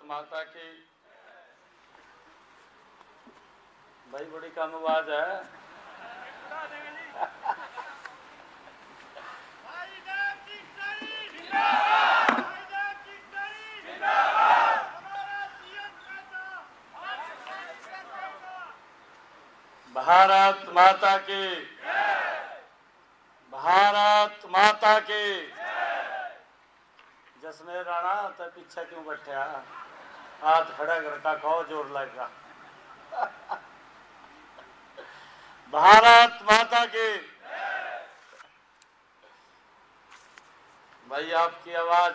माता की। भाई बड़ी कम आवाज है। भारत माता की, भारत माता की। जसमें राणा तो पीछे क्यों बैठा, हाथ खड़ा कर का खाओ, जोर लगेगा। भारत माता की। भाई आपकी आवाज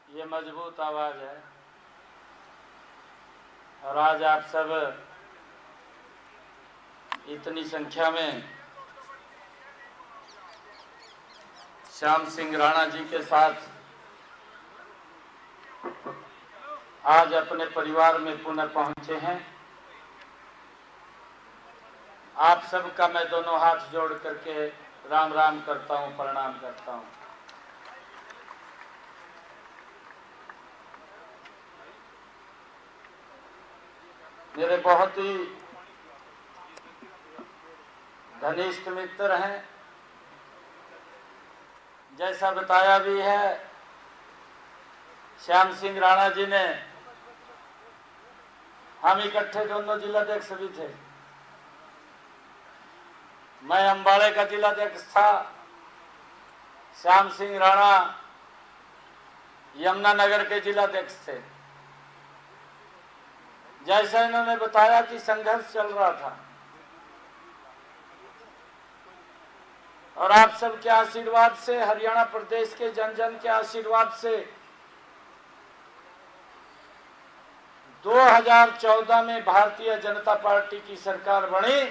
ये मजबूत आवाज है, और आज आप सब इतनी संख्या में श्याम सिंह राणा जी के साथ आज अपने परिवार में पुनः पहुंचे हैं। आप सबका मैं दोनों हाथ जोड़ करके राम राम करता हूं, प्रणाम करता हूं। मेरे बहुत ही घनिष्ठ मित्र हैं। जैसा बताया भी है, श्याम सिंह राणा जी ने, हम इकट्ठे दोनों जिलाध्यक्ष भी थे। मैं अंबाड़े का जिलाध्यक्ष था, श्याम सिंह राणा यमुनानगर के जिलाध्यक्ष थे। जैसा इन्होंने बताया कि संघर्ष चल रहा था, और आप सबके आशीर्वाद से, हरियाणा प्रदेश के जन जन के आशीर्वाद से 2014 में भारतीय जनता पार्टी की सरकार बनी।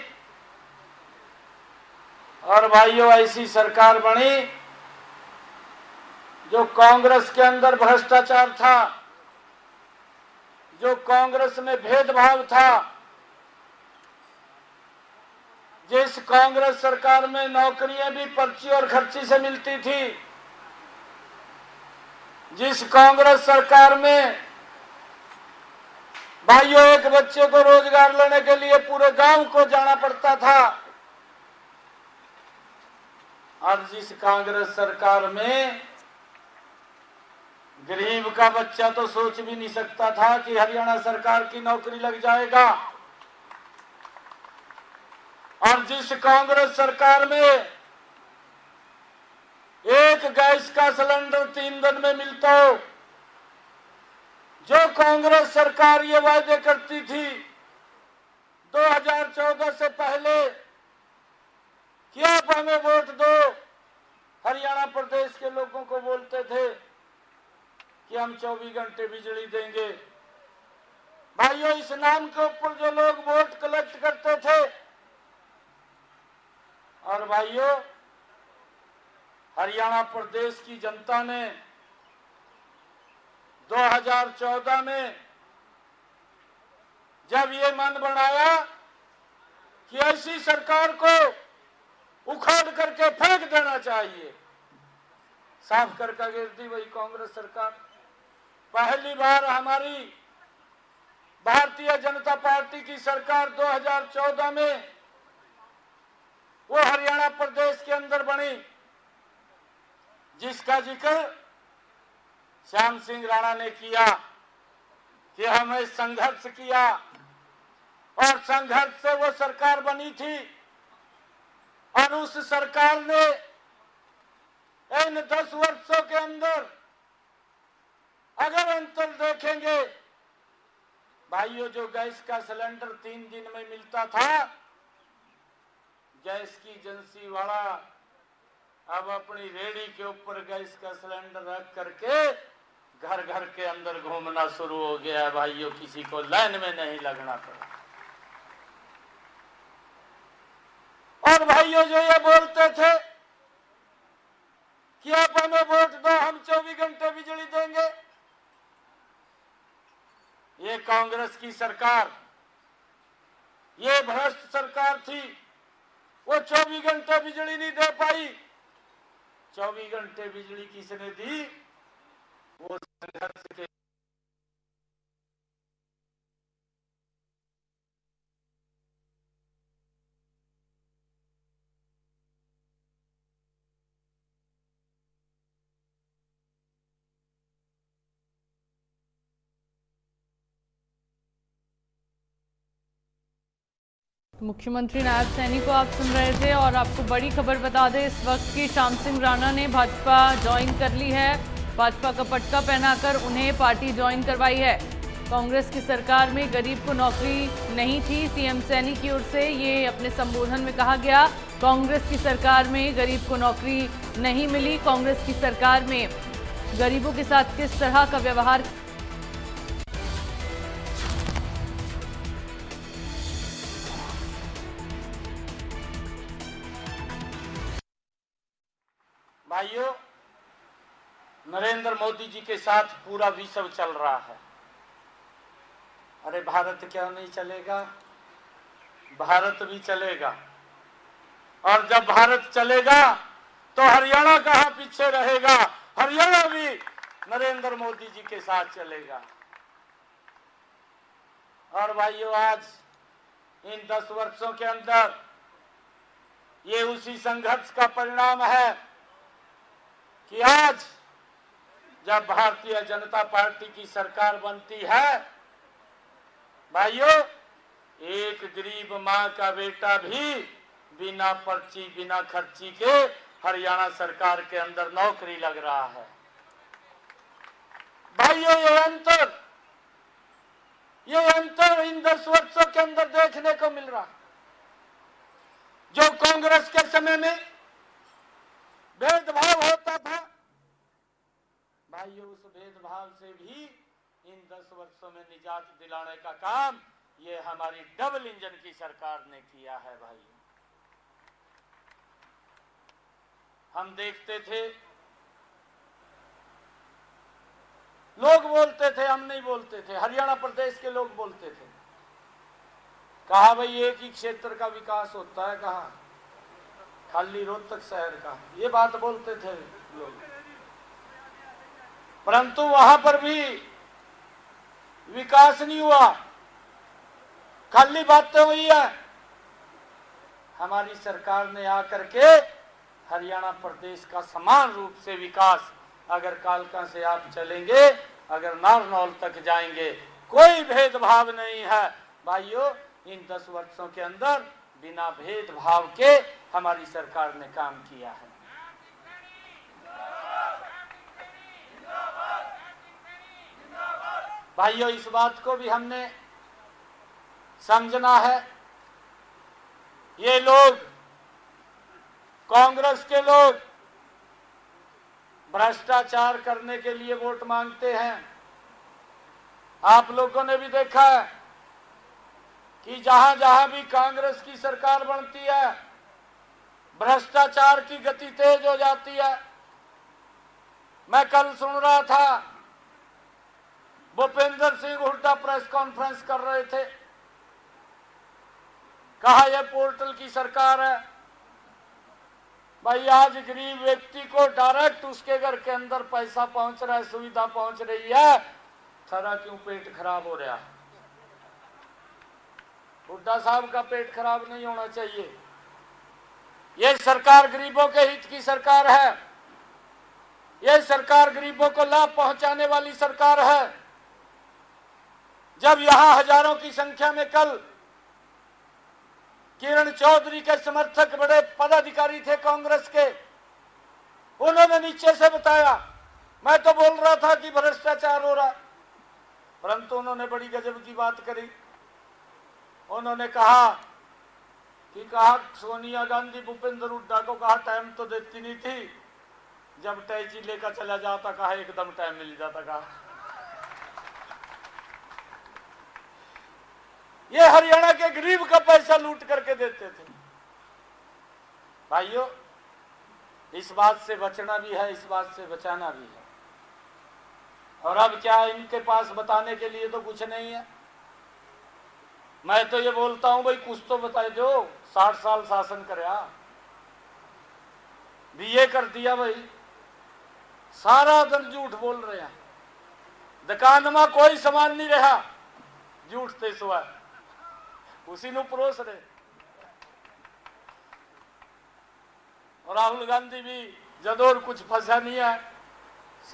और भाइयों, ऐसी सरकार बनी जो कांग्रेस के अंदर भ्रष्टाचार था, जो कांग्रेस में भेदभाव था, जिस कांग्रेस सरकार में नौकरियां भी पर्ची और खर्ची से मिलती थी, जिस कांग्रेस सरकार में भाइयों एक बच्चे को रोजगार लेने के लिए पूरे गांव को जाना पड़ता था, और जिस कांग्रेस सरकार में गरीब का बच्चा तो सोच भी नहीं सकता था कि हरियाणा सरकार की नौकरी लग जाएगा, और जिस कांग्रेस सरकार में एक गैस का सिलेंडर 3 दिन में मिलता हो, जो कांग्रेस सरकार ये वायदे करती थी 2014 से पहले कि आप हमें वोट दो, हरियाणा प्रदेश के लोगों को बोलते थे कि हम 24 घंटे बिजली देंगे। भाइयों, इस नाम के ऊपर जो लोग वोट कलेक्ट करते थे, और भाइयों हरियाणा प्रदेश की जनता ने 2014 में जब ये मन बनाया कि ऐसी सरकार को उखाड़ करके फेंक देना चाहिए, साफ करके गिर दी वही कांग्रेस सरकार। पहली बार हमारी भारतीय जनता पार्टी की सरकार 2014 में वो हरियाणा प्रदेश के अंदर बनी, जिसका जिक्र श्याम सिंह राणा ने किया कि हमें संघर्ष किया, और संघर्ष से वो सरकार बनी थी। और उस सरकार ने इन 10 वर्षों के अंदर अगर अंतर देखेंगे, भाइयों जो गैस का सिलेंडर 3 दिन में मिलता था, गैस की एजेंसी वाला अब अपनी रेडी के ऊपर गैस का सिलेंडर रख करके घर घर के अंदर घूमना शुरू हो गया। भाइयों, किसी को लाइन में नहीं लगना पड़ा। और भाइयों जो ये बोलते थे कि आप हमें वोट दो, हम 24 घंटे बिजली देंगे, ये कांग्रेस की सरकार, ये भ्रष्ट सरकार थी। वो 24 घंटे बिजली नहीं दे पाई। 24 घंटे बिजली किसने दी? वो संघर्ष के मुख्यमंत्री नायब सैनी को आप सुन रहे थे और आपको बड़ी खबर बता दें, इस वक्त की श्याम सिंह राणा ने भाजपा ज्वाइन कर ली है। भाजपा का पटका पहनाकर उन्हें पार्टी ज्वाइन करवाई है। कांग्रेस की सरकार में गरीब को नौकरी नहीं थी, सीएम सैनी की ओर से ये अपने संबोधन में कहा गया। कांग्रेस की सरकार में गरीब को नौकरी नहीं मिली। कांग्रेस की सरकार में गरीबों के साथ किस तरह का व्यवहार। भाइयों, नरेंद्र मोदी जी के साथ पूरा विश्व चल रहा है। अरे भारत क्यों नहीं चलेगा? भारत भी चलेगा। और जब भारत चलेगा तो हरियाणा कहाँ पीछे रहेगा? हरियाणा भी नरेंद्र मोदी जी के साथ चलेगा। और भाइयों, आज इन 10 वर्षों के अंदर ये उसी संघर्ष का परिणाम है कि आज जब भारतीय जनता पार्टी की सरकार बनती है, भाइयों, एक गरीब मां का बेटा भी बिना पर्ची बिना खर्ची के हरियाणा सरकार के अंदर नौकरी लग रहा है। भाइयों, ये अंतर इन 10 वर्षों के अंदर देखने को मिल रहा है। जो कांग्रेस के समय में भेदभाव होता था, भाइयों, उस भेदभाव से भी इन 10 वर्षों में निजात दिलाने का काम ये हमारी डबल इंजन की सरकार ने किया है। भाइयों, हम देखते थे, लोग बोलते थे, हम नहीं बोलते थे, हरियाणा प्रदेश के लोग बोलते थे, कहा भाई एक ही क्षेत्र का विकास होता है, कहा खाली रोहतक शहर का, ये बात बोलते थे लोग। परंतु वहां पर भी विकास नहीं हुआ, खाली बातें हुई है। हमारी सरकार ने आकर के हरियाणा प्रदेश का समान रूप से विकास, अगर कालका से आप चलेंगे, अगर नारनौल तक जाएंगे, कोई भेदभाव नहीं है। भाइयों, इन 10 वर्षों के अंदर बिना भेदभाव के हमारी सरकार ने काम किया है। भाइयों, इस बात को भी हमने समझना है। ये लोग, कांग्रेस के लोग, भ्रष्टाचार करने के लिए वोट मांगते हैं। आप लोगों ने भी देखा है कि जहां जहां भी कांग्रेस की सरकार बनती है, भ्रष्टाचार की गति तेज हो जाती है। मैं कल सुन रहा था, भूपेंद्र सिंह हुड्डा प्रेस कॉन्फ्रेंस कर रहे थे, कहा यह पोर्टल की सरकार है। भाई, आज गरीब व्यक्ति को डायरेक्ट उसके घर के अंदर पैसा पहुंच रहा है, सुविधा पहुंच रही है, सारा क्यों पेट खराब हो रहा है? हुड्डा साहब का पेट खराब नहीं होना चाहिए। यह सरकार गरीबों के हित की सरकार है। यह सरकार गरीबों को लाभ पहुंचाने वाली सरकार है। जब यहां हजारों की संख्या में कल किरण चौधरी के समर्थक बड़े पदाधिकारी थे कांग्रेस के, उन्होंने नीचे से बताया, मैं तो बोल रहा था कि भ्रष्टाचार हो रहा, परंतु उन्होंने बड़ी गजब की बात करी। उन्होंने कहा कि सोनिया गांधी भूपेंद्र हुड्डा को कहा टाइम तो देती नहीं थी, जब टैची लेकर चला जाता कहा एकदम टाइम मिल जाता। कहा ये हरियाणा के गरीब का पैसा लूट करके देते थे। भाइयों, इस बात से बचना भी है, इस बात से बचाना भी है। और अब क्या, इनके पास बताने के लिए तो कुछ नहीं है। मैं तो ये बोलता हूं, भाई कुछ तो बता दो। 60 साल शासन करया, बीए कर दिया, भाई सारा दिन झूठ बोल रहे हैं। दुकान में कोई सामान नहीं रहा, झूठ ते सुआ उसी नु परोस रहे। और राहुल गांधी भी जदोर कुछ फंसा नहीं है,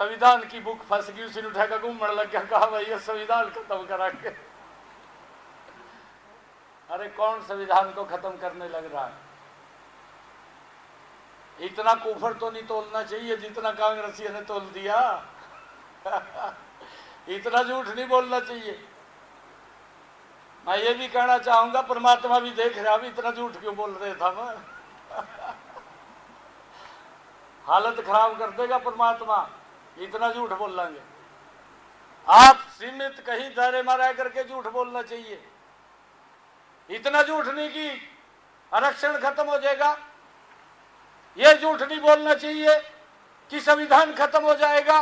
संविधान की बुक फंस गई, उसी उठा कर घूमने लग गया, कहा भाई ये संविधान खत्म करा के। अरे कौन संविधान को खत्म करने लग रहा है? इतना कुफर तो नहीं तोलना चाहिए जितना कांग्रेसियों ने तोल दिया। इतना झूठ नहीं बोलना चाहिए। मैं ये भी कहना चाहूंगा, परमात्मा भी देख रहा, भी इतना झूठ क्यों बोल रहे था मैं। हालत खराब कर देगा परमात्मा, इतना झूठ बोल लेंगे। आप सीमित कहीं दायरे में रह करके झूठ बोलना चाहिए। इतना झूठ नहीं कि आरक्षण खत्म हो जाएगा, ये झूठ नहीं बोलना चाहिए कि संविधान खत्म हो जाएगा।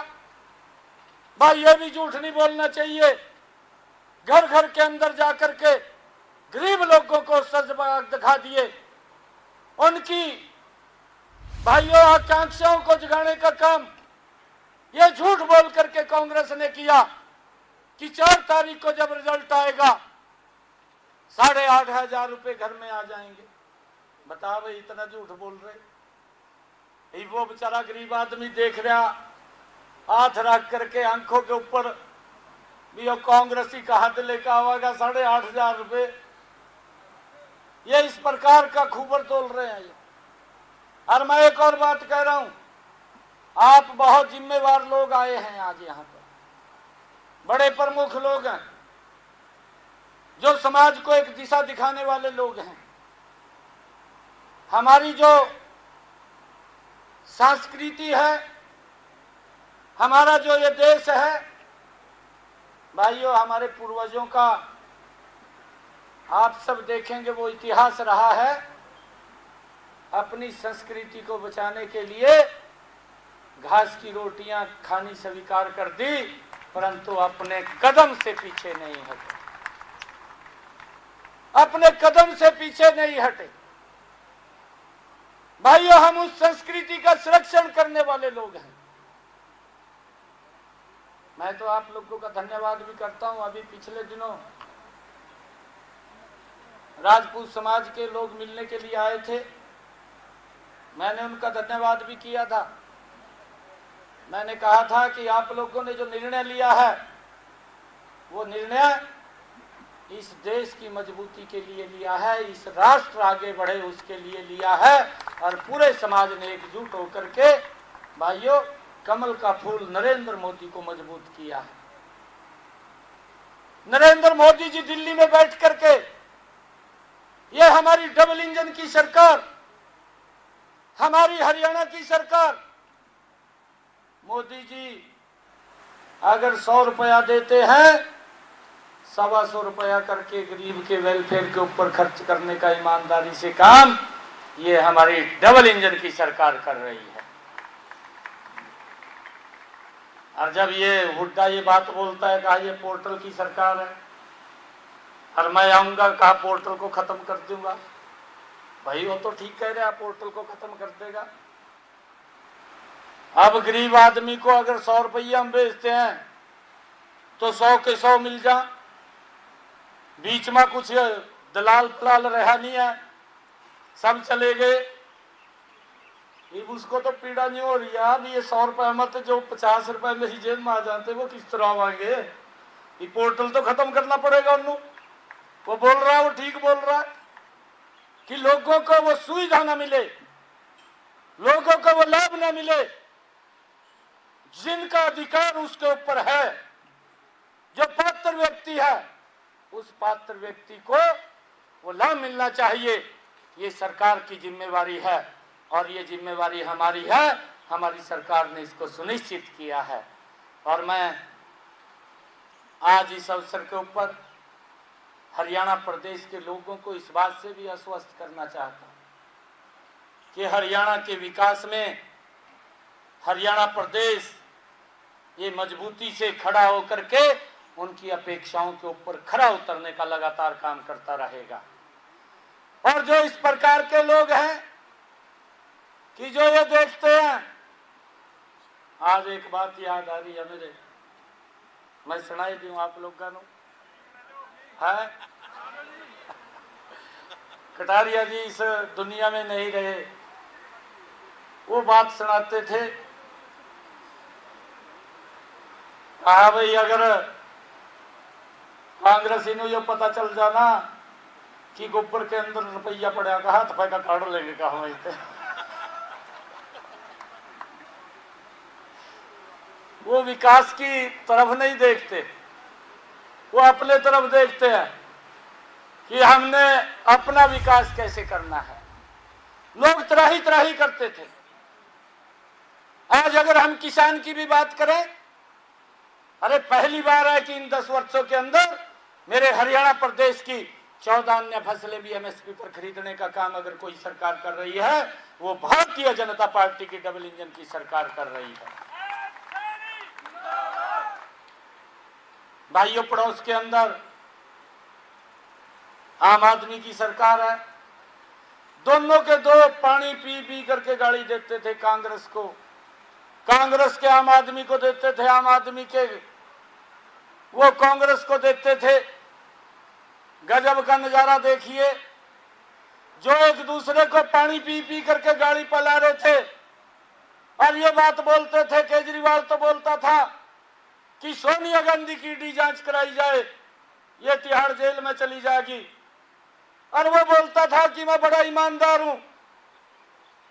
भाई ये भी झूठ नहीं बोलना चाहिए घर घर के अंदर जाकर के गरीब लोगों को सच बात दिखा दिए, उनकी भाइयों आकांक्षाओं को जगाने का काम ये झूठ बोल करके कांग्रेस ने किया कि 4 तारीख को जब रिजल्ट आएगा 8,500 रुपए घर में आ जाएंगे। बता भाई, इतना झूठ बोल रहे। वो बेचारा गरीब आदमी देख रहा, हाथ रख करके आंखों के ऊपर भी कांग्रेसी का हाथ लेकर आवागा 8,500 रुपए। ये इस प्रकार का खूबर तोल रहे हैं ये। और मैं एक और बात कह रहा हूं, आप बहुत जिम्मेवार लोग आए हैं आज यहां पर, बड़े प्रमुख लोग हैं जो समाज को एक दिशा दिखाने वाले लोग हैं। हमारी जो संस्कृति है, हमारा जो ये देश है भाइयों, हमारे पूर्वजों का आप सब देखेंगे वो इतिहास रहा है। अपनी संस्कृति को बचाने के लिए घास की रोटियां खानी स्वीकार कर दी, परंतु अपने कदम से पीछे नहीं हटे। अपने कदम से पीछे नहीं हटे भाइयों। हम उस संस्कृति का संरक्षण करने वाले लोग हैं। मैं तो आप लोगों का धन्यवाद भी करता हूं। अभी पिछले दिनों राजपूत समाज के लोग मिलने के लिए आए थे, मैंने उनका धन्यवाद भी किया था। मैंने कहा था कि आप लोगों ने जो निर्णय लिया है वो निर्णय इस देश की मजबूती के लिए लिया है, इस राष्ट्र आगे बढ़े उसके लिए लिया है। और पूरे समाज ने एकजुट होकर के भाइयों कमल का फूल नरेंद्र मोदी को मजबूत किया है। नरेंद्र मोदी जी दिल्ली में बैठ करके, ये हमारी डबल इंजन की सरकार, हमारी हरियाणा की सरकार, मोदी जी अगर 100 रुपया देते हैं, 125 रुपया करके गरीब के वेलफेयर के ऊपर खर्च करने का ईमानदारी से काम ये हमारी डबल इंजन की सरकार कर रही है। और जब ये हुड्डा ये बात बोलता है, कहा ये पोर्टल की सरकार है और मैं आऊंगा, कहा पोर्टल को खत्म कर दूंगा। भाई वो तो ठीक कह रहे हैं, पोर्टल को खत्म कर देगा। अब गरीब आदमी को अगर 100 रुपया हम बेचते हैं तो 100 के 100 मिल जा, बीच में कुछ दलाल फलाल रहा नहीं है, सब चले गए। उसको तो पीड़ा नहीं हो रही है। अब ये 100 रुपए मत जो 50 रुपए मेरी जेब में आ जाते वो किस तरह आएंगे। ये पोर्टल तो खत्म करना पड़ेगा उन्होंने। वो बोल रहा है, वो ठीक बोल रहा है कि लोगों को वो सुविधा ना मिले, लोगों को वो लाभ ना मिले जिनका अधिकार उसके ऊपर है। जो पात्र व्यक्ति है उस पात्र व्यक्ति को वो लाभ मिलना चाहिए। ये सरकार की जिम्मेवारी है और ये जिम्मेवारी हमारी है। हमारी सरकार ने इसको सुनिश्चित किया है। और मैं आज इस अवसर के ऊपर हरियाणा प्रदेश के लोगों को इस बात से भी आश्वस्त करना चाहता हूं कि हरियाणा के विकास में हरियाणा प्रदेश ये मजबूती से खड़ा होकर के उनकी अपेक्षाओं के ऊपर खरा उतरने का लगातार काम करता रहेगा। और जो इस प्रकार के लोग हैं कि जो ये देखते हैं, आज एक बात याद आ रही है मेरे, मैं सुनाई दूं आप लोगों को। है कटारिया जी इस दुनिया में नहीं रहे, वो बात सुनाते थे। कहा भाई अगर कांग्रेसी ने ये पता चल जाना कि गोबर के अंदर रुपया पड़ा, कहा तो का काट लेंगे, कहा वहीं पे। वो विकास की तरफ नहीं देखते, वो अपने तरफ देखते हैं कि हमने अपना विकास कैसे करना है। लोग त्राही त्राही करते थे। आज अगर हम किसान की भी बात करें, अरे पहली बार है कि इन 10 वर्षों के अंदर मेरे हरियाणा प्रदेश की 14 अन्य फसलें भी एमएसपी पर खरीदने का काम अगर कोई सरकार कर रही है, वो भारतीय जनता पार्टी की डबल इंजन की सरकार कर रही है। भाइयों, पड़ोस के अंदर आम आदमी की सरकार है। दोनों के दो पानी पी पी करके गाली देते थे कांग्रेस को, कांग्रेस के आम आदमी को देते थे, आम आदमी के वो कांग्रेस को देते थे। गजब का नजारा देखिए, जो एक दूसरे को पानी पी पी करके गाड़ी पला रहे थे और ये बात बोलते थे। केजरीवाल तो बोलता था कि सोनिया गांधी की ईडी जांच कराई जाए, ये तिहाड़ जेल में चली जाएगी, और वो बोलता था कि मैं बड़ा ईमानदार हूं,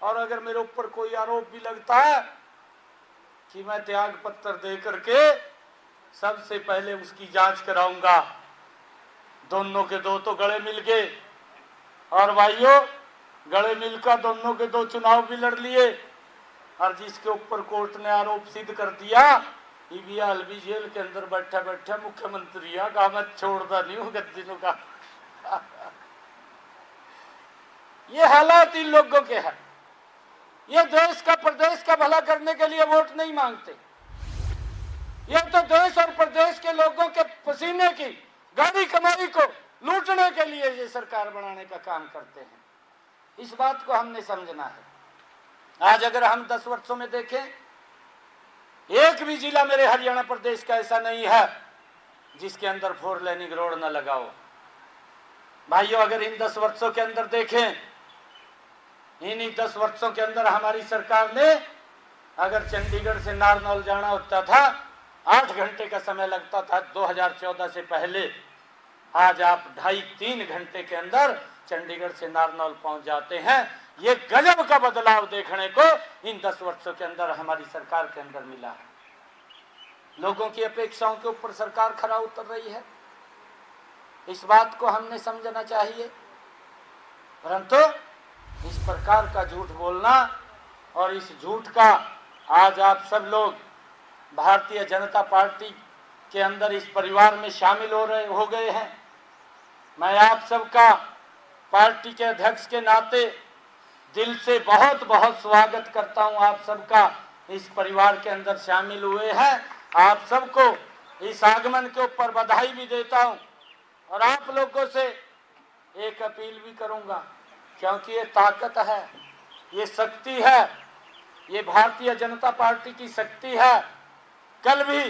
और अगर मेरे ऊपर कोई आरोप भी लगता है कि मैं त्याग पत्र दे करके सबसे पहले उसकी जांच कराऊंगा। दोनों के दो तो गले मिल गए, और भाइयों गले मिलकर दोनों के दो चुनाव भी लड़ लिए, और जिसके ऊपर कोर्ट ने आरोप सिद्ध कर दिया, ईवीआल भी जेल के अंदर बैठा बैठा मुख्यमंत्री का मैं छोड़ता नहीं हूं गद्दी का। ये हालात इन लोगों के हैं। ये देश का प्रदेश का भला करने के लिए वोट नहीं मांगते, ये तो देश और प्रदेश के लोगों के पसीने की गाड़ी कमाई को लूटने के लिए ये सरकार बनाने का काम करते हैं। इस बात को हमने समझना है। आज अगर हम 10 वर्षों में देखें, एक भी जिला मेरे हरियाणा प्रदेश का ऐसा नहीं है जिसके अंदर 4 लेनिंग रोड न लगाओ। भाइयों, अगर इन 10 वर्षों के अंदर देखें, इन्हीं 10 वर्षों के अंदर हमारी सरकार ने, अगर चंडीगढ़ से नारनौल जाना होता था 8 घंटे का समय लगता था 2014 से पहले, आज आप 2.5-3 घंटे के अंदर चंडीगढ़ से नारनौल पहुंच जाते हैं। ये गजब का बदलाव देखने को इन 10 वर्षों के अंदर हमारी सरकार के अंदर मिला है। लोगों की अपेक्षाओं के ऊपर सरकार खरा उतर रही है। इस बात को हमने समझना चाहिए। परंतु इस प्रकार का झूठ बोलना, और इस झूठ का आज आप सब लोग भारतीय जनता पार्टी के अंदर इस परिवार में शामिल हो गए हैं। मैं आप सबका पार्टी के अध्यक्ष के नाते दिल से बहुत बहुत स्वागत करता हूं। आप सबका इस परिवार के अंदर शामिल हुए हैं। आप सबको इस आगमन के ऊपर बधाई भी देता हूं, और आप लोगों से एक अपील भी करूंगा, क्योंकि ये ताकत है, ये शक्ति है, ये भारतीय जनता पार्टी की शक्ति है। कल भी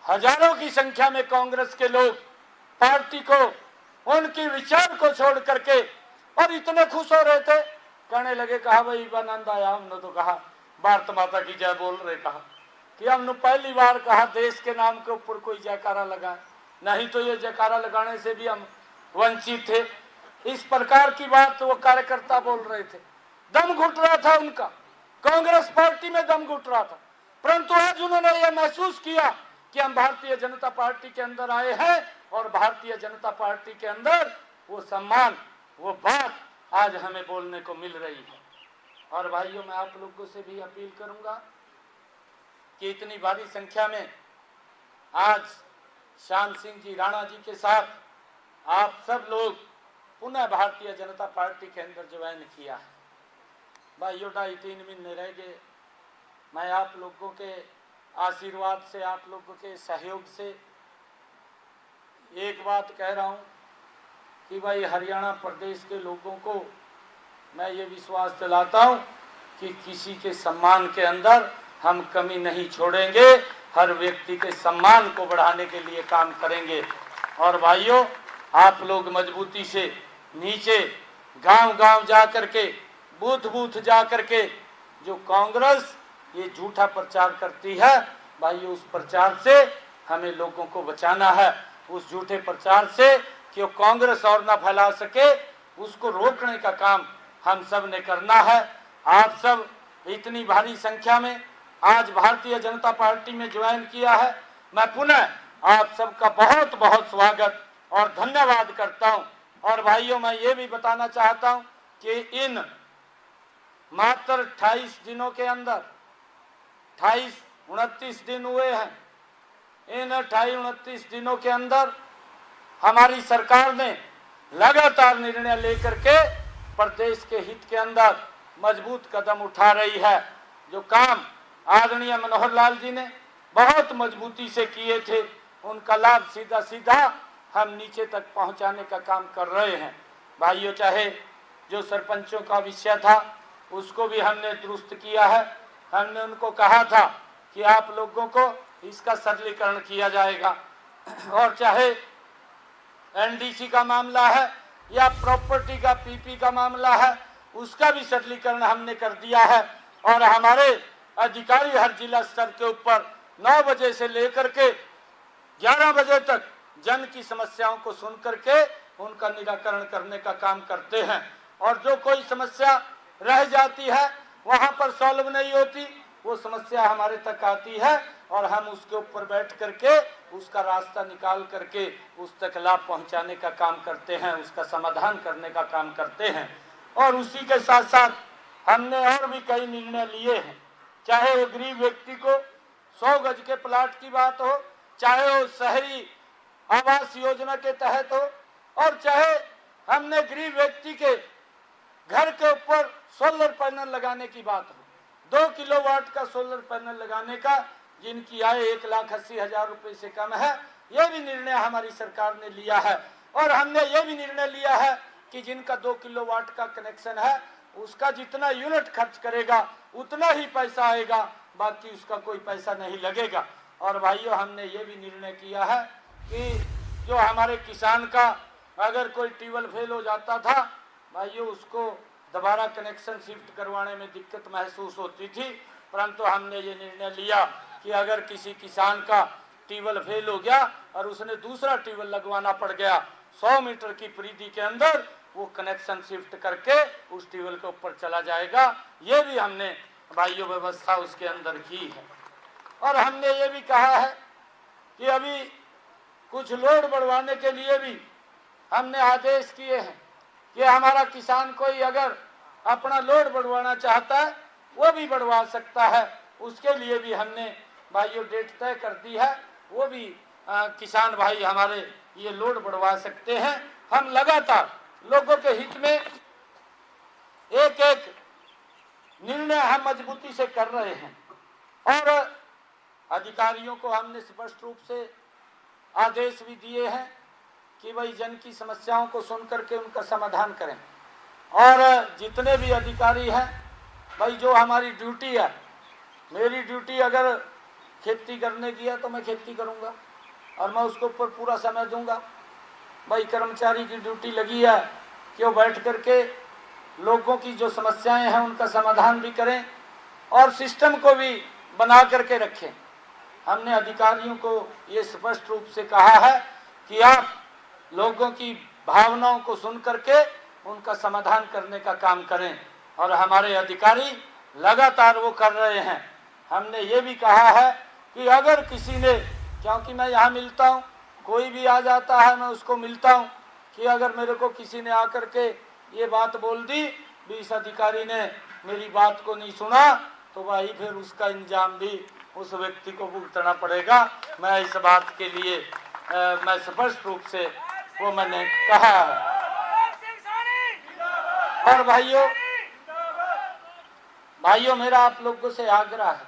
हजारों की संख्या में कांग्रेस के लोग पार्टी को, उनके विचार को छोड़ करके, और इतने खुश हो रहे थे, कहने लगे, कहा भाई आनंद आया। हमने तो कहा भारत माता की जय बोल रहे, कहा कि हमने पहली बार कहा देश के नाम के ऊपर कोई जयकारा लगा, नहीं तो ये जयकारा लगाने से भी हम वंचित थे। इस प्रकार की बात वो कार्यकर्ता बोल रहे थे। दम घुट रहा था उनका, कांग्रेस पार्टी में दम घुट रहा था। परंतु आज उन्होंने ये महसूस किया कि हम भारतीय जनता पार्टी के अंदर आए हैं, और भारतीय जनता पार्टी के अंदर वो सम्मान, वो बात आज हमें बोलने को मिल रही है। और भाइयों, मैं आप लोगों से भी अपील करूंगा कि इतनी भारी संख्या में आज श्याम सिंह जी राणा जी के साथ आप सब लोग पुनः भारतीय जनता पार्टी के अंदर ज्वाइन किया है। भाइयों, 2.5-3 महीने रह गए। मैं आप लोगों के आशीर्वाद से, आप लोगों के सहयोग से एक बात कह रहा हूं कि भाई हरियाणा प्रदेश के लोगों को मैं ये विश्वास दिलाता हूं कि किसी के सम्मान के अंदर हम कमी नहीं छोड़ेंगे, हर व्यक्ति के सम्मान को बढ़ाने के लिए काम करेंगे। और भाइयों, आप लोग मजबूती से नीचे गांव-गांव जा करके, बूथ-बूथ जा करके जो कांग्रेस ये झूठा प्रचार करती है, भाइयों उस प्रचार से हमें लोगों को बचाना है। उस झूठे प्रचार से कि वो कांग्रेस और ना फैला सके, उसको रोकने का काम हम सब ने करना है। आप सब इतनी भारी संख्या में आज भारतीय जनता पार्टी में ज्वाइन किया है, मैं पुनः आप सबका बहुत बहुत स्वागत और धन्यवाद करता हूं। और भाइयों, मैं ये भी बताना चाहता हूं कि इन मात्र 28 दिनों के अंदर 28-29 दिन हुए हैं। इन 28-29 दिनों के अंदर हमारी सरकार ने लगातार निर्णय लेकर के प्रदेश के हित के अंदर मजबूत कदम उठा रही है। जो काम आदरणीय मनोहर लाल जी ने बहुत मजबूती से किए थे, उनका लाभ सीधा सीधा हम नीचे तक पहुंचाने का काम कर रहे हैं। भाइयों, चाहे जो सरपंचों का विषय था उसको भी हमने दुरुस्त किया है। हमने उनको कहा था कि आप लोगों को इसका सरलीकरण किया जाएगा, और चाहे एनडीसी का मामला है या प्रॉपर्टी का पीपी का मामला है, उसका भी सरलीकरण हमने कर दिया है। और हमारे अधिकारी हर जिला स्तर के ऊपर 9 बजे से लेकर के 11 बजे तक जन की समस्याओं को सुन करके उनका निराकरण करने का काम करते हैं। और जो कोई समस्या रह जाती है, वहां पर सॉल्व नहीं होती, वो समस्या हमारे तक आती है और हम उसके ऊपर बैठ करके उसका रास्ता निकाल करके उस तक लाभ पहुंचाने का काम करते हैं, उसका समाधान करने का काम करते हैं। और उसी के साथ साथ हमने और भी कई निर्णय लिए हैं, चाहे वो गरीब व्यक्ति को 100 गज के प्लाट की बात हो, चाहे वो शहरी आवास योजना के तहत हो, और चाहे हमने गरीब व्यक्ति के घर के ऊपर सोलर पैनल लगाने की बात हो, 2 किलोवाट का सोलर पैनल लगाने का, जिनकी आय 1,80,000 रुपए से कम है, यह भी निर्णय हमारी सरकार ने लिया है। और हमने ये भी निर्णय लिया है कि जिनका 2 किलोवाट का कनेक्शन है, उसका जितना यूनिट खर्च करेगा उतना ही पैसा आएगा, बाकी उसका कोई पैसा नहीं लगेगा। और भाइयों, हमने ये भी निर्णय किया है कि जो हमारे किसान का अगर कोई ट्यूबवेल फेल हो जाता था, भाइयों उसको दोबारा कनेक्शन शिफ्ट करवाने में दिक्कत महसूस होती थी, परंतु हमने ये निर्णय लिया कि अगर किसी किसान का ट्यूबवेल फेल हो गया और उसने दूसरा ट्यूबवेल लगवाना पड़ गया, 100 मीटर की परिधि के अंदर वो कनेक्शन शिफ्ट करके उस ट्यूबवेल के ऊपर चला जाएगा। ये भी हमने भाइयों व्यवस्था उसके अंदर की है। और हमने ये भी कहा है कि अभी कुछ लोड बढ़वाने के लिए भी हमने आदेश किए हैं कि हमारा किसान कोई अगर अपना लोड बढ़वाना चाहता है वो भी बढ़वा सकता है। उसके लिए भी हमने भाइयों डेट तय कर दी है, वो भी किसान भाई हमारे ये लोड बढ़वा सकते हैं। हम लगातार लोगों के हित में एक एक निर्णय हम मजबूती से कर रहे हैं। और अधिकारियों को हमने स्पष्ट रूप से आदेश भी दिए हैं कि भाई जन की समस्याओं को सुन करके उनका समाधान करें। और जितने भी अधिकारी हैं, भाई जो हमारी ड्यूटी है, मेरी ड्यूटी अगर खेती करने की है तो मैं खेती करूंगा और मैं उसके ऊपर पूरा समय दूंगा। भाई कर्मचारी की ड्यूटी लगी है कि वो बैठ करके लोगों की जो समस्याएं हैं उनका समाधान भी करें और सिस्टम को भी बना करके रखें। हमने अधिकारियों को ये स्पष्ट रूप से कहा है कि आप लोगों की भावनाओं को सुन करके उनका समाधान करने का काम करें, और हमारे अधिकारी लगातार वो कर रहे हैं। हमने ये भी कहा है कि अगर किसी ने, क्योंकि मैं यहाँ मिलता हूँ, कोई भी आ जाता है मैं उसको मिलता हूँ, कि अगर मेरे को किसी ने आकर के ये बात बोल दी भी इस अधिकारी ने मेरी बात को नहीं सुना, तो भाई फिर उसका इंजाम भी उस व्यक्ति को भुगतना पड़ेगा। मैं इस बात के लिए मैं स्पष्ट रूप से वो मैंने कहा है। और भाइयों मेरा आप लोगों से आग्रह है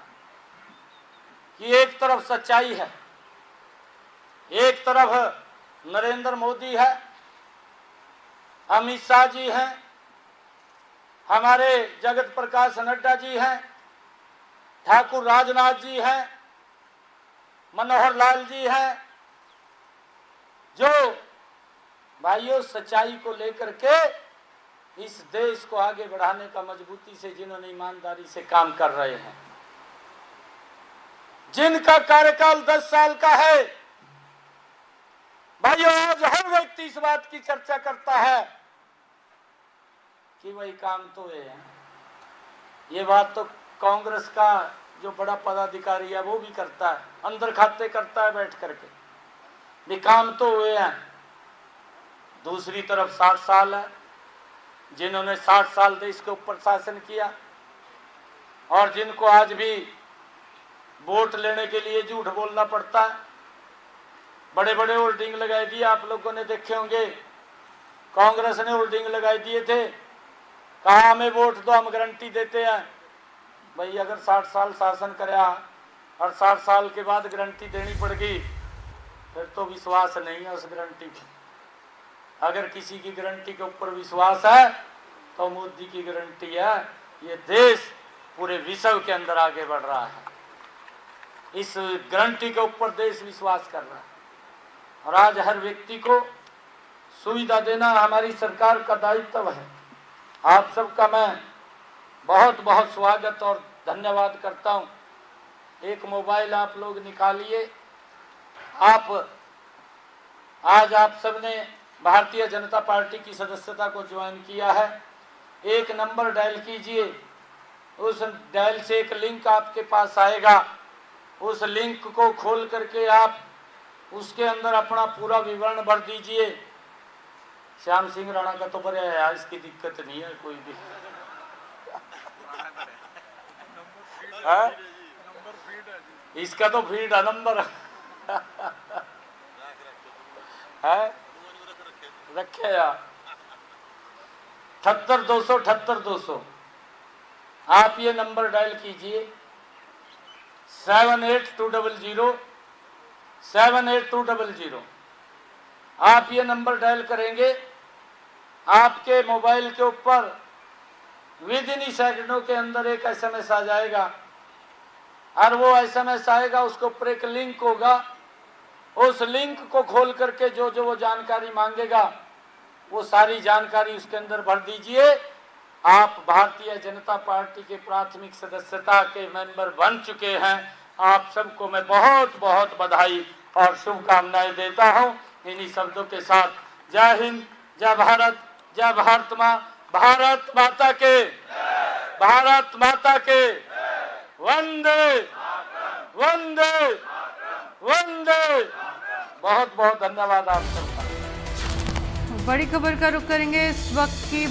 कि एक तरफ सच्चाई है, एक तरफ नरेंद्र मोदी है, अमित शाह जी हैं, हमारे जगत प्रकाश नड्डा जी हैं, ठाकुर राजनाथ जी हैं, मनोहर लाल जी हैं, जो भाइयों सच्चाई को लेकर के इस देश को आगे बढ़ाने का मजबूती से जिन्होंने ईमानदारी से काम कर रहे हैं, जिनका कार्यकाल 10 साल का है। भाइयों आज हर व्यक्ति इस बात की चर्चा करता है कि वही काम तो हुए हैं। ये बात तो कांग्रेस का जो बड़ा पदाधिकारी है वो भी करता है, अंदर खाते करता है बैठ करके, भी काम तो हुए हैं। दूसरी तरफ 60 साल है, जिन्होंने 60 साल देश के ऊपर शासन किया और जिनको आज भी वोट लेने के लिए झूठ बोलना पड़ता है। बड़े बड़े होर्डिंग लगाए दिए, आप लोगों ने देखे होंगे, कांग्रेस ने होर्डिंग लगाए दिए थे, कहा हमें वोट दो, हम गारंटी देते हैं। भाई अगर 60 साल शासन कराया और 60 साल के बाद गारंटी देनी पड़ गई, फिर तो विश्वास नहीं है उस गारंटी पर। अगर किसी की गारंटी के ऊपर विश्वास है तो मोदी की गारंटी है, ये देश पूरे विश्व के अंदर आगे बढ़ रहा है। इस गारंटी के ऊपर देश विश्वास कर रहा है और आज हर व्यक्ति को सुविधा देना हमारी सरकार का दायित्व है। आप सबका मैं बहुत बहुत स्वागत और धन्यवाद करता हूं। एक मोबाइल आप लोग निकालिए। आज आप सबने भारतीय जनता पार्टी की सदस्यता को ज्वाइन किया है। एक नंबर डायल कीजिए, उस डायल से एक लिंक आपके पास आएगा, उस लिंक को खोल करके आप उसके अंदर अपना पूरा विवरण भर दीजिए। श्याम सिंह राणा का तो बड़े है, इसकी दिक्कत नहीं है कोई भी। इसका तो फीड है, नंबर है रखे यार 78 200 78 200। आप ये नंबर डायल कीजिए 78200 78200। आप ये नंबर डायल करेंगे, आपके मोबाइल के ऊपर विद इन सेकंडों के अंदर एक एसएमएस आ जाएगा और वो एसएमएस आएगा, उसके ऊपर एक लिंक होगा। उस लिंक को खोल करके जो जो वो जानकारी मांगेगा वो सारी जानकारी उसके अंदर भर दीजिए। आप भारतीय जनता पार्टी के प्राथमिक सदस्यता के मेंबर बन चुके हैं। आप सबको मैं बहुत बहुत बधाई और शुभकामनाएं देता हूं। इन्हीं शब्दों के साथ जय हिंद, जय भारत, जय भारत माँ, भारत माता के, भारत माता के, वंदे वंदे वंदे। बहुत बहुत धन्यवाद आप सबका। बड़ी खबर का रुख करेंगे इस वक्त की।